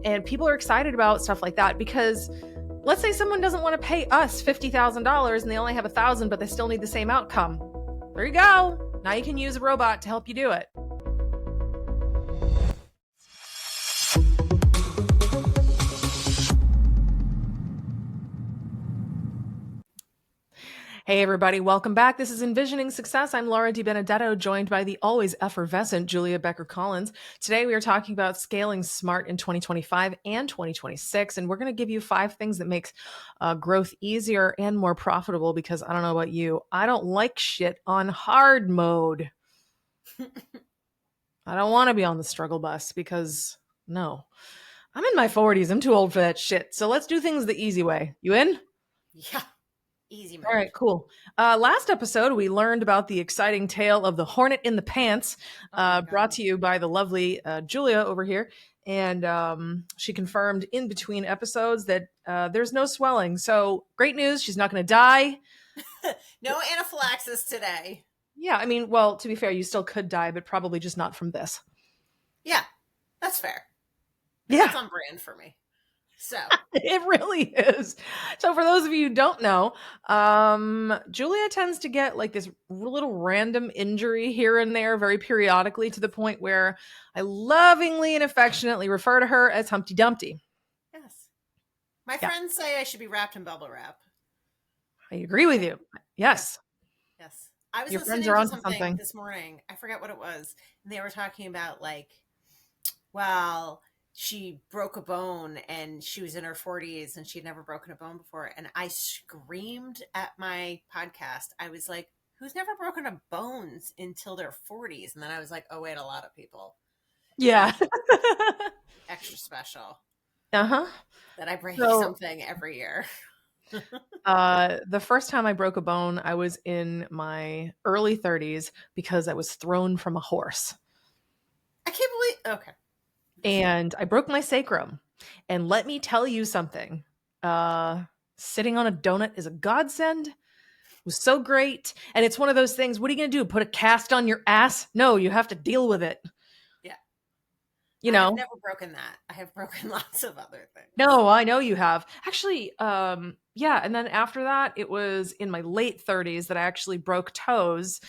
And people are excited about stuff like that because let's say someone doesn't want to pay us $50,000 and they only have $1,000, but they still need the same outcome. There you go. Now you can use a robot to help you do it. Hey everybody, welcome back. This is Envisioning Success. I'm Laura DiBenedetto, joined by the always effervescent Julia Becker-Collins. Today we are talking about scaling smart in 2025 and 2026, and we're going to give you 5 things that makes growth easier and more profitable because I don't know about you, I don't like shit on hard mode. I don't want to be on the struggle bus because, no. I'm in my 40s. I'm too old for that shit. So let's do things the easy way. You in? Yeah. Easy mode. All right, cool. Last episode, we learned about the exciting tale of the hornet in the pants, brought to you by the lovely Julia over here. And she confirmed in between episodes that there's no swelling. So great news. She's not going to die. No anaphylaxis today. Yeah, I mean, well, to be fair, you still could die, but probably just not from this. Yeah, that's fair. Yeah. That's on brand for me. So it really is. So for those of you who don't know, Julia tends to get like this little random injury here and there very periodically to the point where I lovingly and affectionately refer to her as Humpty Dumpty. Yes. My friends say I should be wrapped in bubble wrap. I agree with you. Yes. Yes. I was Your listening friends are to on something this morning. I forget what it was. And they were talking about like, well, she broke a bone and she was in her 40s and she'd never broken a bone before. And I screamed at my podcast. I was like, who's never broken a bones until their 40s? And then I was like, oh, wait, a lot of people. Yeah. Extra special. Uh-huh. That I break something every year. The first time I broke a bone, I was in my early 30s because I was thrown from a horse. I can't believe... Okay. And I broke my sacrum. And let me tell you something. Sitting on a donut is a godsend. It was so great. And it's one of those things, what are you going to do? Put a cast on your ass? No, you have to deal with it. Yeah. You know? I've never broken that. I have broken lots of other things. No, I know you have. Actually, yeah. And then after that, it was in my late 30s that I actually broke toes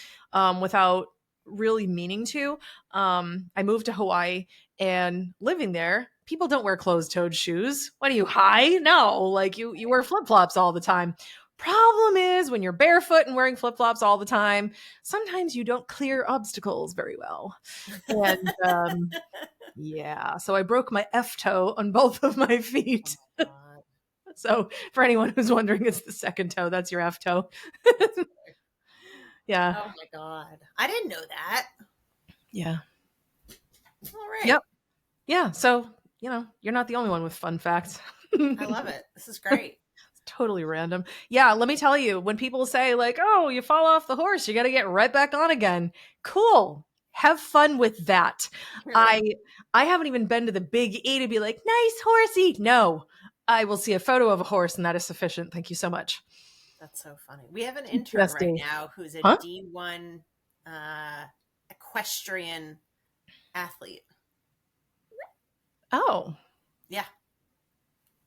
without really meaning to. I moved to Hawaii and living there, people don't wear closed-toed shoes. What are you, high? No, like you wear flip-flops all the time. Problem is when you're barefoot and wearing flip-flops all the time, sometimes you don't clear obstacles very well. And yeah, so I broke my F toe on both of my feet. Oh my so for anyone who's wondering, it's the second toe. That's your F toe. Yeah. Oh my God. I didn't know that. Yeah. All right. Yep. Yeah. So, you know, you're not the only one with fun facts. I love it. This is great. It's totally random. Yeah. Let me tell you, when people say like, oh, you fall off the horse, you got to get right back on again. Cool. Have fun with that. Really? I haven't even been to the Big E to be like, nice horsey. No, I will see a photo of a horse and that is sufficient. Thank you so much. That's so funny. We have an intern right now who's a D1 equestrian athlete. Oh. Yeah.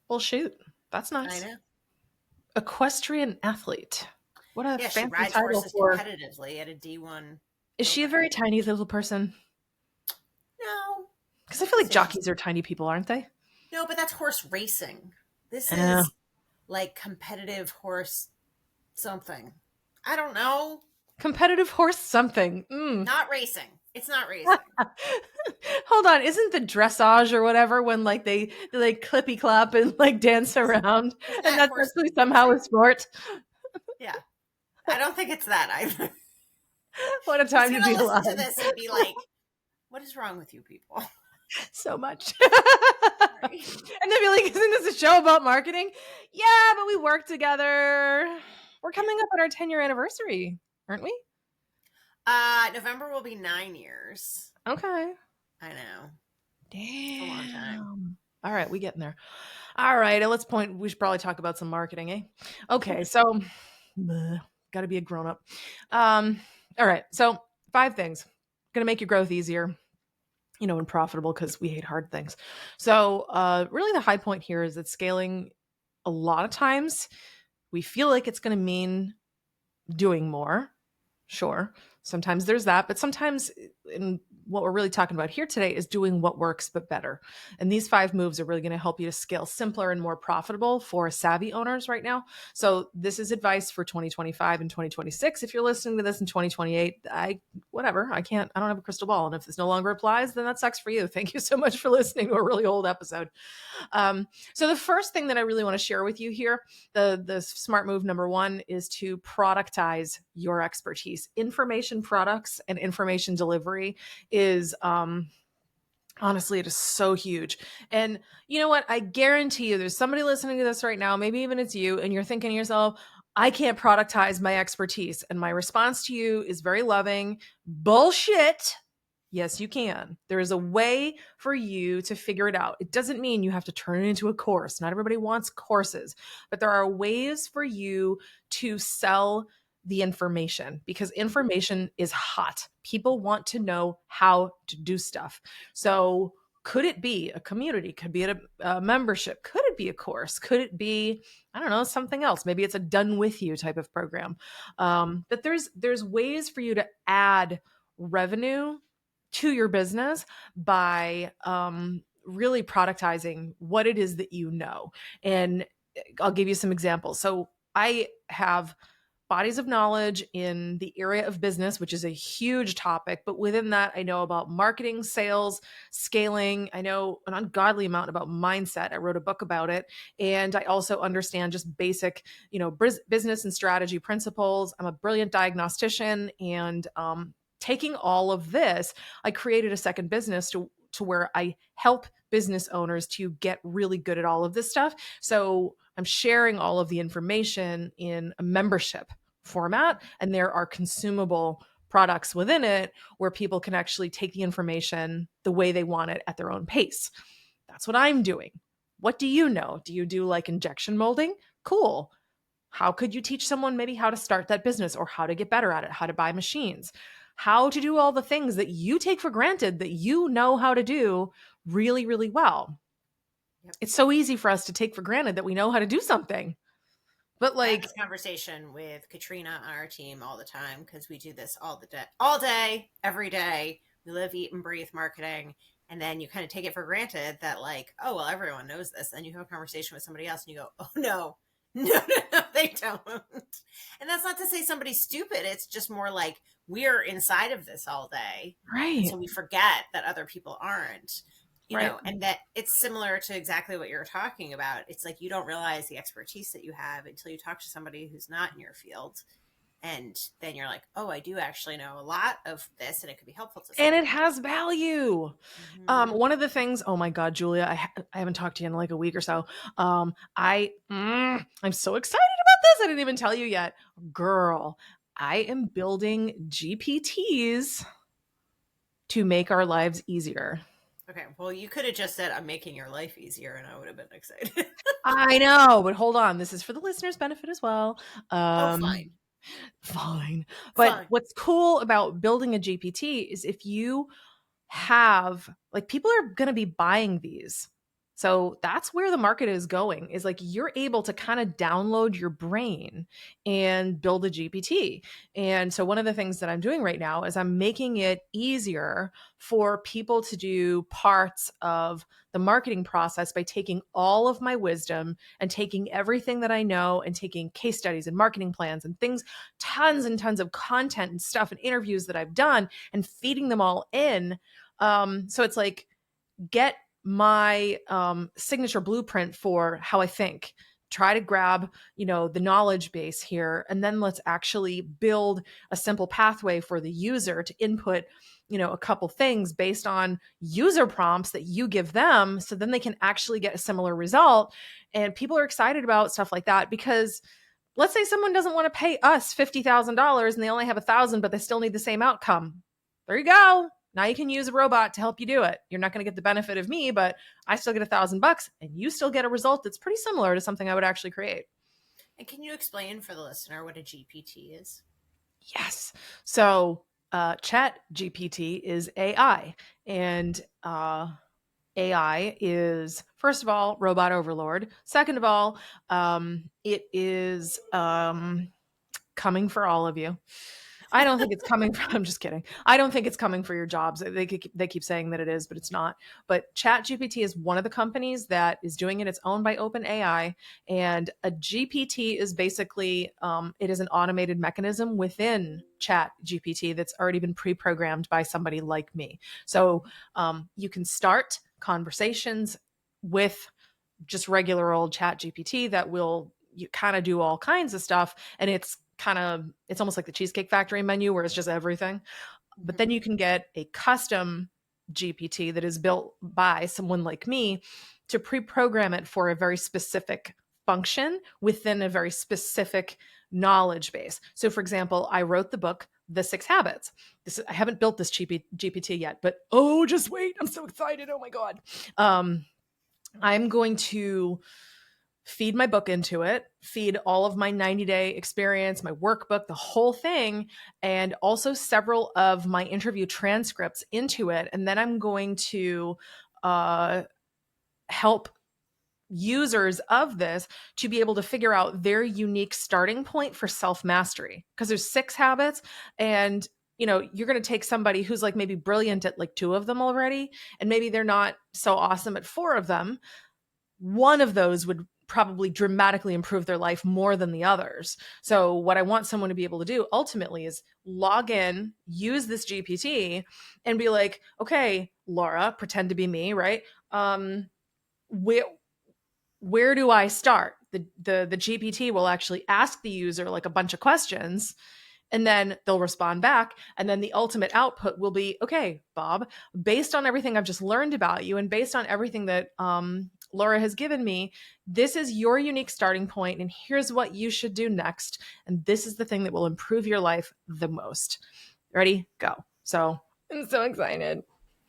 Well, shoot. That's nice. I know. Equestrian athlete. What a fancy she rides title horses for... competitively at a D1. Is she a very tiny little person? No. Because I feel like jockeys are tiny people, aren't they? No, but that's horse racing. This is like competitive horse something. I don't know. Competitive horse something. Not racing. It's not racing. Hold on. Isn't the dressage or whatever when like they like clippy clap and like dance around and that's actually somehow a sport? Yeah. I don't think it's that either. What a time to be alive. Listen to this and be like, what is wrong with you people? So much. And they'd be like, isn't this a show about marketing? Yeah, but we work together. We're coming up on our 10-year anniversary, aren't we? November will be 9 years. Okay. I know. Damn. It's a long time. All right, we getting there. All right, let's point. We should probably talk about some marketing, eh? Okay, so got to be a grown-up. All right, so 5 things. Going to make your growth easier. and profitable because we hate hard things. So really the high point here is that scaling, a lot of times we feel like it's going to mean doing more. Sure. Sometimes there's that, but sometimes, in what we're really talking about here today, is doing what works but better. And these 5 moves are really going to help you to scale simpler and more profitable for savvy owners right now. So this is advice for 2025 and 2026. If you're listening to this in 2028, I don't have a crystal ball. And if this no longer applies, then that sucks for you. Thank you so much for listening to a really old episode. So the first thing that I really want to share with you here, the smart move number 1, is to productize your expertise. Information products and information delivery is honestly, it is so huge. And you know what? I guarantee you there's somebody listening to this right now, maybe even it's you, and you're thinking to yourself, I can't productize my expertise. And my response to you is very loving. Bullshit. Yes, you can. There is a way for you to figure it out. It doesn't mean you have to turn it into a course. Not everybody wants courses, but there are ways for you to sell the information, because information is hot. People want to know how to do stuff. So could it be a community? Could be a membership? Could it be a course? Could it be, I don't know, something else? Maybe it's a done with you type of program. But there's ways for you to add revenue to your business by really productizing what it is that you know. And I'll give you some examples. So I have bodies of knowledge in the area of business, which is a huge topic. But within that, I know about marketing, sales, scaling. I know an ungodly amount about mindset. I wrote a book about it. And I also understand just basic, business and strategy principles. I'm a brilliant diagnostician. And taking all of this, I created a second business to where I help business owners to get really good at all of this stuff. So I'm sharing all of the information in a membership format, and there are consumable products within it where people can actually take the information the way they want it at their own pace. That's what I'm doing. What do you know? Do you do like injection molding? Cool. How could you teach someone maybe how to start that business, or how to get better at it, how to buy machines, how to do all the things that you take for granted that you know how to do really, really well? Yep. It's so easy for us to take for granted that we know how to do something. But I have this conversation with Katrina on our team all the time, because we do this all day, every day. We live, eat, and breathe marketing. And then you kind of take it for granted that, like, oh, well, everyone knows this. And you have a conversation with somebody else and you go, oh, no, they don't. And that's not to say somebody's stupid. It's just more like we're inside of this all day. right. And so we forget that other people aren't. Right. And that it's similar to exactly what you're talking about. It's like you don't realize the expertise that you have until you talk to somebody who's not in your field. And then you're like, oh, I do actually know a lot of this, and it could be helpful to And somebody. it has value. One of the things, oh my God, Julia, I haven't talked to you in like a week or so. I'm so excited about this. I didn't even tell you yet. Girl, I am building GPTs to make our lives easier. Okay, well, you could have just said, I'm making your life easier, and I would have been excited. I know, but hold on. This is for the listeners' benefit as well. Fine. Fine. But Fine. what's cool about building a GPT is if you have, like, people are going to be buying these. So that's where the market is going, is like you're able to kind of download your brain and build a GPT. And so one of the things that I'm doing right now is I'm making it easier for people to do parts of the marketing process by taking all of my wisdom and taking everything that I know and taking case studies and marketing plans and things, tons and tons of content and stuff and interviews that I've done, and feeding them all in. So it's like, get my signature blueprint for how I think. Try to grab, the knowledge base here, and then let's actually build a simple pathway for the user to input, a couple things based on user prompts that you give them, so then they can actually get a similar result. And people are excited about stuff like that, because let's say someone doesn't want to pay us $50,000 and they only have 1,000, but they still need the same outcome. There you go. Now you can use a robot to help you do it. You're not going to get the benefit of me, but I still get $1,000 and you still get a result that's pretty similar to something I would actually create. And can you explain for the listener what a GPT is? Yes. So Chat GPT is AI. And AI is, first of all, robot overlord. Second of all, it is coming for all of you. I don't think it's coming from, I'm just kidding. I don't think it's coming for your jobs. They keep saying that it is, but it's not. But ChatGPT is one of the companies that is doing it. It's owned by OpenAI. And a GPT is basically, it is an automated mechanism within ChatGPT that's already been pre-programmed by somebody like me. So you can start conversations with just regular old ChatGPT that will you kind of do all kinds of stuff. And it's almost like the Cheesecake Factory menu where it's just everything. But then you can get a custom GPT that is built by someone like me to pre-program it for a very specific function within a very specific knowledge base. So for example, I wrote the book The 6 Habits. I haven't built this GPT yet, but oh, just wait. I'm so excited. Oh my God. I'm going to feed my book into it, feed all of my 90-day experience, my workbook, the whole thing, and also several of my interview transcripts into it. And then I'm going to help users of this to be able to figure out their unique starting point for self-mastery. Because there's 6 habits, and you're going to take somebody who's like maybe brilliant at like 2 of them already, and maybe they're not so awesome at 4 of them. One of those would probably dramatically improve their life more than the others. So what I want someone to be able to do ultimately is log in, use this GPT and be like, okay, Laura, pretend to be me, right? Where do I start? The GPT will actually ask the user like a bunch of questions, and then they'll respond back. And then the ultimate output will be, okay, Bob, based on everything I've just learned about you and based on everything that Laura has given me, this is your unique starting point, and here's what you should do next. And this is the thing that will improve your life the most. Ready? Go. So I'm so excited.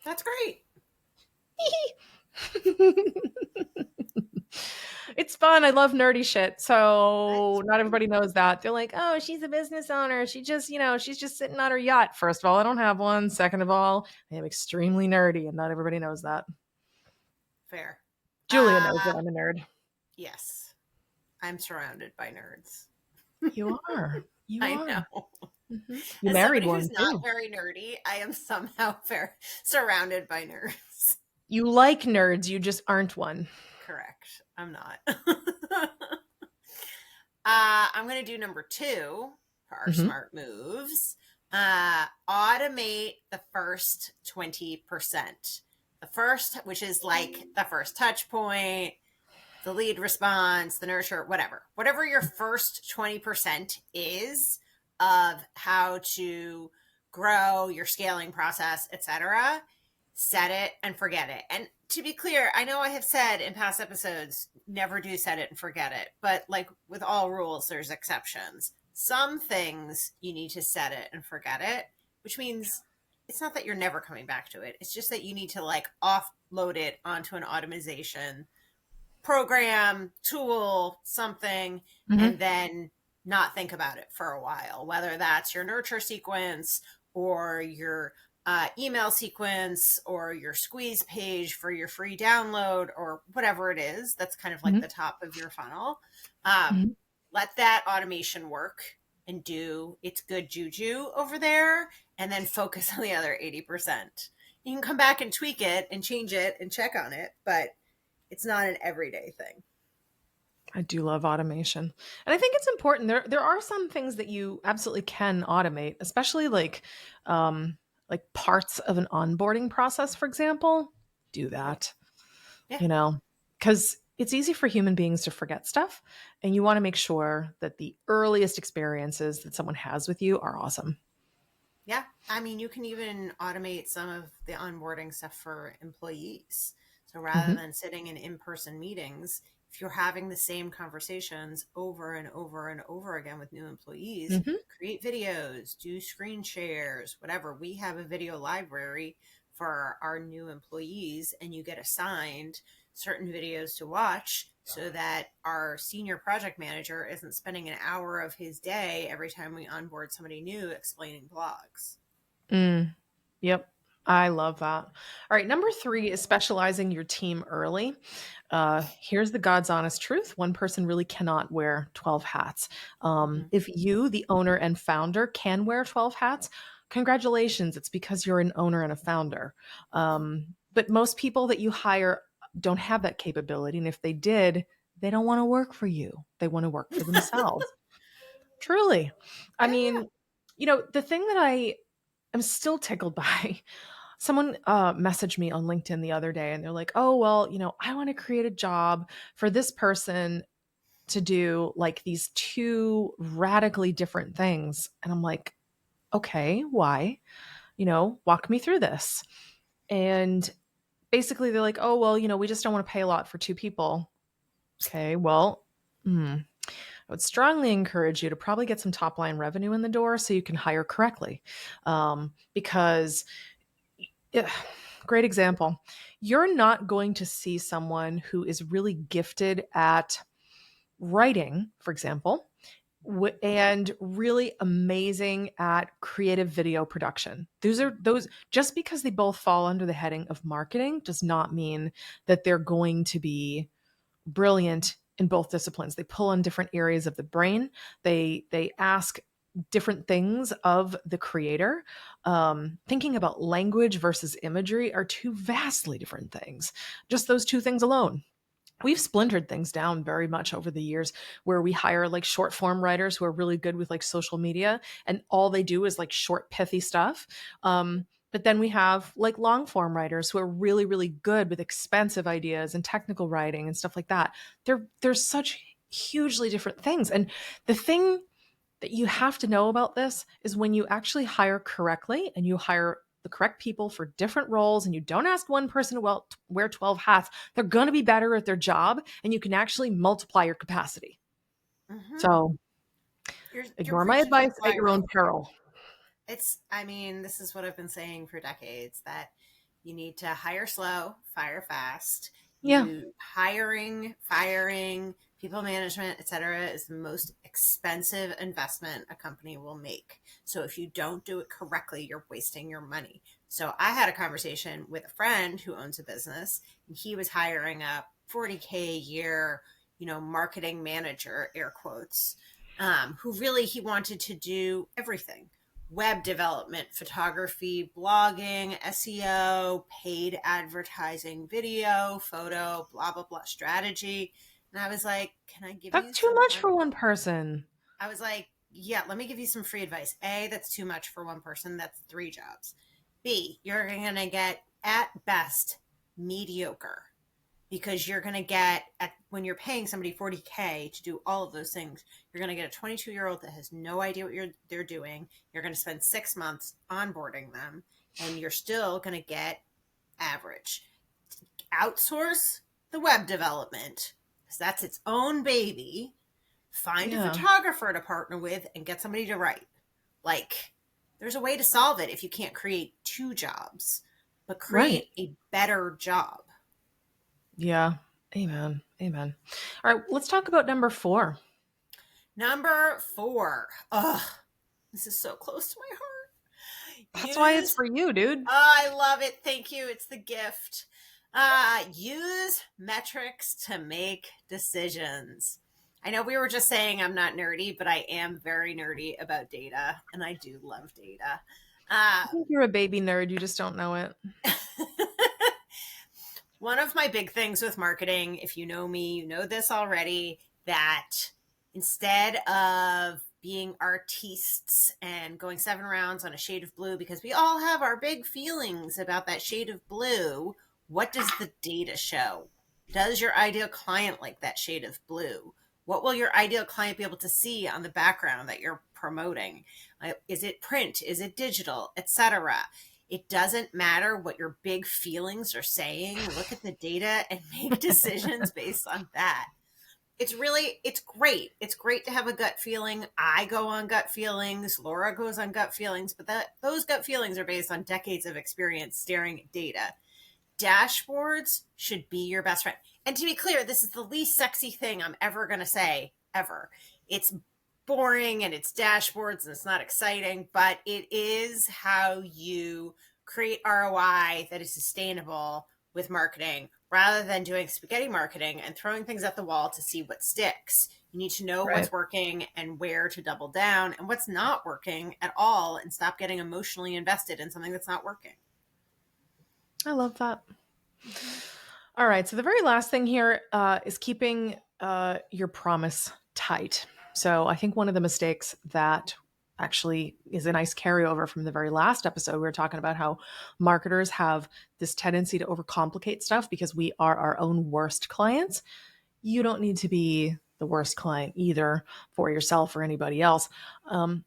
That's great. It's fun. I love nerdy shit. So not everybody knows that. They're like, oh, she's a business owner. She's just sitting on her yacht. First of all, I don't have one. Second of all, I am extremely nerdy, and not everybody knows that. Fair. Julia knows that I'm a nerd. Yes. I'm surrounded by nerds. You are. You I are. know. Mm-hmm. You As married somebody one who's too. not very nerdy, I am somehow surrounded by nerds. You like nerds, you just aren't one. Correct. I'm not. I'm going to do number 2 for our smart moves. Automate the first 20%. The first, which is like the first touch point, the lead response, the nurture, whatever your first 20% is of how to grow your scaling process, etc. Set it and forget it. And to be clear, I know I have said in past episodes, never do set it and forget it. But like with all rules, there's exceptions. Some things you need to set it and forget it, which means it's not that you're never coming back to it. It's just that you need to like offload it onto an automation program, tool, something, and then not think about it for a while, whether that's your nurture sequence or your email sequence or your squeeze page for your free download or whatever it is. That's kind of like the top of your funnel. Let that automation work and do its good juju over there, and then focus on the other 80%. You can come back and tweak it and change it and check on it, but it's not an everyday thing. I do love automation. And I think it's important. There are some things that you absolutely can automate, especially like parts of an onboarding process, for example. Do that. Yeah. Because it's easy for human beings to forget stuff. And you want to make sure that the earliest experiences that someone has with you are awesome. Yeah. I mean, you can even automate some of the onboarding stuff for employees. So rather than sitting in in-person meetings, if you're having the same conversations over and over and over again with new employees, create videos, do screen shares, whatever. We have a video library for our new employees, and you get assigned certain videos to watch so that our senior project manager isn't spending an hour of his day every time we onboard somebody new explaining blogs. Mm. Yep. I love that. All right. Number three is specializing your team early. Here's the God's honest truth: one person really cannot wear 12 hats. Mhm. If you, the owner and founder, can wear 12 hats, congratulations. It's because you're an owner and a founder. But most people that you hire don't have that capability. And if they did, they don't want to work for you, they want to work for themselves. Truly. I Yeah, yeah. mean, the thing that I'm still tickled by. Someone messaged me on LinkedIn the other day and they're like, oh, well, I want to create a job for this person to do like these two radically different things. And I'm like, okay, why? Walk me through this. And basically they're like, oh, well, we just don't want to pay a lot for two people. Okay, well, I would strongly encourage you to probably get some top line revenue in the door so you can hire correctly. Because Yeah, great example. You're not going to see someone who is really gifted at writing, for example, and really amazing at creative video production. Those just because they both fall under the heading of marketing does not mean that they're going to be brilliant in both disciplines. They pull on different areas of the brain. They ask different things of the creator. Thinking about language versus imagery are two vastly different things. Just those two things alone. We've splintered things down very much over the years where we hire like short form writers who are really good with like social media and all they do is like short pithy stuff. But then we have like long form writers who are really really good with expensive ideas and technical writing and stuff like that. They're such hugely different things. And the thing that you have to know about this is when you actually hire correctly and you hire the correct people for different roles and you don't ask one person to wear 12 hats, they're going to be better at their job and you can actually multiply your capacity. Hmm. So You're ignore my preaching to the advice at your choir. own peril. I mean, this is what I've been saying for decades, that you need to hire slow, fire fast. Yeah, You hiring, firing, people management, etc., is the most expensive investment a company will make. So if you don't do it correctly, you're wasting your money. So I had a conversation with a friend who owns a business, and he was hiring a 40K a year, marketing manager, air quotes, who really he wanted to do everything: web development, photography, blogging, SEO, paid advertising, video, photo, blah, blah, blah, strategy. And I was like, can I give you that's too some much free? for one person. I was like, yeah, let me give you some free advice. A, that's too much for one person. That's 3 jobs. B, you're going to get at best mediocre, because you're going to get when you're paying somebody 40K to do all of those things, you're going to get a 22-year-old that has no idea what they're doing. You're going to spend 6 months onboarding them, and you're still going to get average. Outsource the web development, because that's its own baby. Find a Yeah, photographer to partner with and get somebody to write. Like, there's a way to solve it if you can't create 2 jobs, but right. create a better job. Yeah. Amen. Amen. All right, let's talk about number four. Number 4. Ugh, this is so close to my heart. That's why it's Use, for you, dude. I love it. Thank you. It's the gift. Use metrics to make decisions. I know we were just saying I'm not nerdy, but I am very nerdy about data, and I do love data. Uh, I think you're a baby nerd. You just don't know it. One of my big things with marketing, if you know me, you know this already, that instead of being artistes and going 7 rounds on a shade of blue, because we all have our big feelings about that shade of blue, what does the data show? Does your ideal client like that shade of blue? What will your ideal client be able to see on the background that you're promoting? Is it print? Is it digital, etc.? It doesn't matter what your big feelings are saying. Look at the data and make decisions based on that. It's great. It's great to have a gut feeling. I go on gut feelings. Laura goes on gut feelings, but those gut feelings are based on decades of experience staring at data. Dashboards should be your best friend. And to be clear, this is the least sexy thing I'm ever going to say ever. It's boring and it's dashboards and it's not exciting, but it is how you create ROI that is sustainable with marketing rather than doing spaghetti marketing and throwing things at the wall to see what sticks. You need to know what's working and where to double down and what's not working at all, and stop getting emotionally invested in something that's not working. I love that. All right. So the very last thing here is keeping your promise tight. So I think one of the mistakes that actually is a nice carryover from the very last episode, we were talking about how marketers have this tendency to overcomplicate stuff because we are our own worst clients. You don't need to be the worst client either for yourself or anybody else.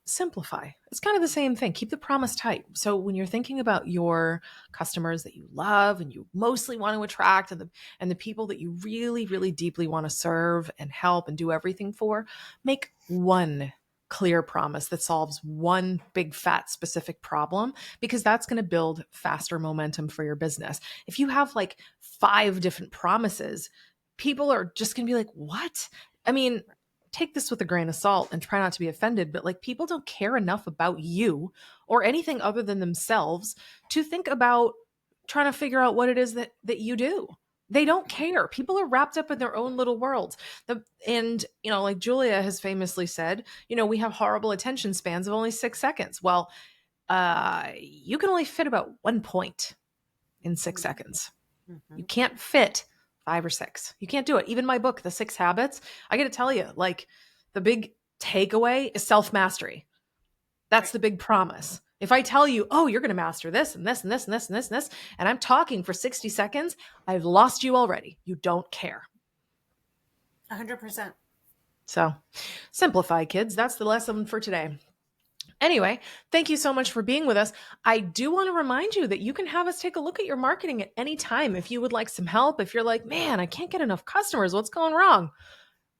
Simplify. It's kind of the same thing. Keep the promise tight. So when you're thinking about your customers that you love and you mostly want to attract, and the people that you really, really deeply want to serve and help and do everything for, make one clear promise that solves one big fat specific problem, because that's going to build faster momentum for your business. If you have like 5 different promises, people are just going to be like, what? I mean, take this with a grain of salt and try not to be offended, but like, people don't care enough about you or anything other than themselves to think about trying to figure out what it is that you do. They don't care. People are wrapped up in their own little worlds. And, like Julia has famously said, we have horrible attention spans of only 6 seconds. Well, you can only fit about 1 point in 6 seconds. You can't fit 5 or 6. You can't do it. Even my book, The 6 Habits, I got to tell you, like, the big takeaway is self-mastery. That's the big promise. If I tell you, oh, you're going to master this and this and this and this and this and this, and I'm talking for 60 seconds, I've lost you already. You don't care. 100%. So simplify, kids. That's the lesson for today. Anyway, thank you so much for being with us. I do want to remind you that you can have us take a look at your marketing at any time. If you would like some help, if you're like, man, I can't get enough customers, what's going wrong?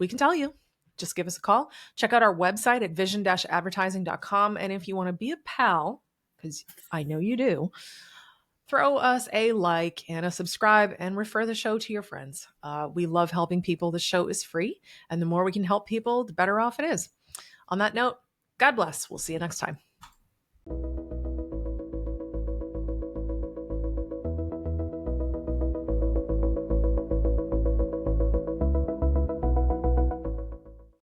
We can tell you. Just give us a call. Check out our website at vision-advertising.com. And if you want to be a pal, because I know you do, throw us a like and a subscribe and refer the show to your friends. We love helping people. The show is free, and the more we can help people, the better off it is. On that note, God bless. We'll see you next time.